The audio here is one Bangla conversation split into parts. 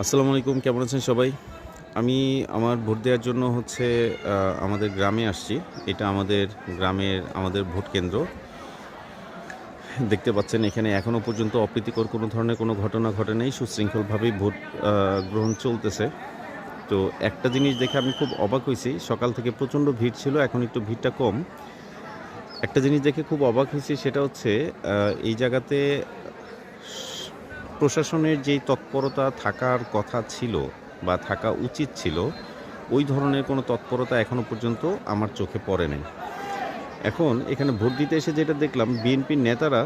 আসসালামু আলাইকুম, কেমন আছেন সবাই? আমি আমার ভোট দেওয়ার জন্য আমাদের গ্রামে আসছি। এটা আমাদের গ্রামের আমাদের ভোট কেন্দ্র। দেখতে পাচ্ছেন এখানে এখনও পর্যন্ত অপ্রীতিকর কোনো ধরনের কোনো ঘটনা ঘটে নাই। সুশৃঙ্খলভাবেই ভোট গ্রহণ চলতেছে। তো একটা জিনিস দেখে আমি খুব অবাক হইছি। সকাল থেকে প্রচণ্ড ভিড় ছিল, এখন একটু ভিড়টা কম। একটা জিনিস দেখে খুব অবাক হইছি, সেটা হচ্ছে এই জায়গাতে প্রশাসনের যেই তৎপরতা থাকার কথা ছিল বা থাকা উচিত ছিল, ওই ধরনের কোনো তৎপরতা এখনও পর্যন্ত আমার চোখে পড়ে নাই। এখন এখানে ভোট দিতে এসে যেটা দেখলাম, বিএনপির নেতারা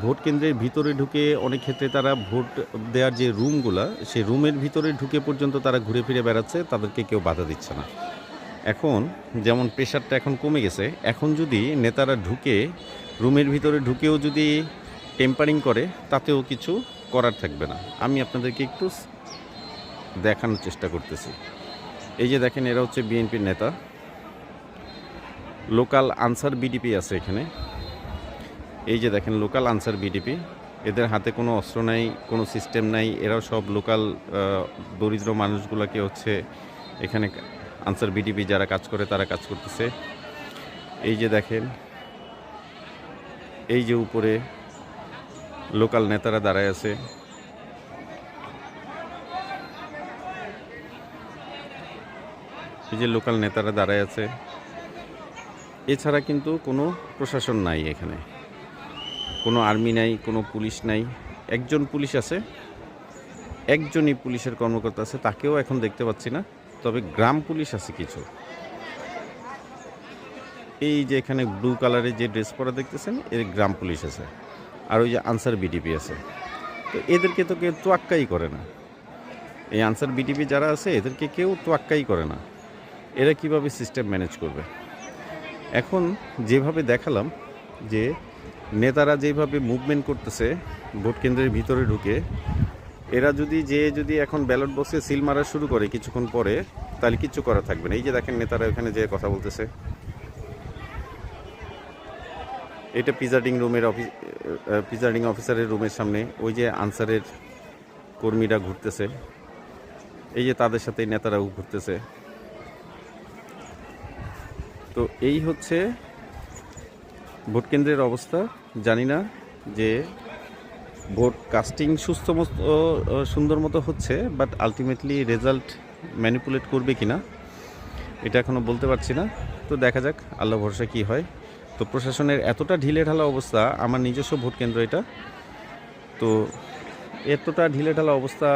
ভোট কেন্দ্রের ভিতরে ঢুকে অনেক ক্ষেত্রে তারা ভোট দেওয়ার যে রুমগুলা, সেই রুমের ভিতরে ঢুকে পর্যন্ত তারা ঘুরে ফিরে বেড়াচ্ছে, তাদেরকে কেউ বাধা দিচ্ছে না। এখন যেমন প্রেশারটা এখন কমে গেছে, এখন যদি নেতারা ঢুকে রুমের ভিতরে ঢুকেও যদি টেম্পারিং করে, তাতেও কিছু করার থাকবে না। আমি আপনাদেরকে একটু দেখানোর চেষ্টা করতেছি। এই যে দেখেন, এরা হচ্ছে বিএনপির নেতা, লোকাল আনসার বিডিপি আছে এখানে। এই যে দেখেন, লোকাল আনসার বিডিপি, এদের হাতে কোনো অস্ত্র নাই, কোনো সিস্টেম নাই। এরাও সব লোকাল দরিদ্র মানুষগুলোকে এখানে আনসার বিডিপি যারা কাজ করে তারা কাজ করতেছে। এই যে দেখেন, এই যে উপরে লোকাল নেতারা দাঁড়ায় আছে। এই যে লোকাল নেতারা দাঁড়ায় আছে। এছাড়া কিন্তু কোনো প্রশাসন নাই এখানে, কোনো আর্মি নাই, কোনো পুলিশ নাই। একজন পুলিশ আছে, একজনই পুলিশের কর্মকর্তা আছে, তাকেও এখন দেখতে পাচ্ছি না। তবে গ্রাম পুলিশ আছে কিছু। এই যে এখানে ব্লু কালারের যে ড্রেস পরা দেখতেছেন, এর গ্রাম পুলিশ আছে। আর ওই যে আনসার বিডিপি আছে। তো এদেরকে তো কেউ তোয়াক্কাই করে না। এই আনসার বিডিপি যারা আছে, এদেরকে কেউ তোয়াক্কাই করে না। এরা কিভাবে সিস্টেম ম্যানেজ করবে? এখন যেভাবে দেখালাম যে নেতারা যেভাবে মুভমেন্ট করতেছে ভোট কেন্দ্রের ভিতরে ঢুকে, এরা যদি এখন ব্যালট বক্সে সিল মারা শুরু করে কিছুক্ষণ পরে, তাহলে কিচ্ছু করা থাকবে না। এই যে দেখেন, নেতারা এখানে যে কথা বলতেছে। এটা প্রিজাইডিং অফিসারের রুমের সামনে ওই যে আনসারের কর্মীরা ঘুরতেছে। এই যে তাদের সাথে নেতারাও ঘুরতেছে। তো এই হচ্ছে ভোট কেন্দ্রের অবস্থা। জানি না যে ভোট কাস্টিং সুন্দর মতো হচ্ছে, বাট আলটিমেটলি রেজাল্ট ম্যানিপুলেট করবে কি না এটা এখনও বলতে পারছি না। তো দেখা যাক, আল্লাহ ভরসা কী হয়। তো প্রশাসনের এতটা ঢিলেঢালা অবস্থা, আমার নিজস্ব ভোট কেন্দ্র এটা, তো এতটা ঢিলেঢালা অবস্থা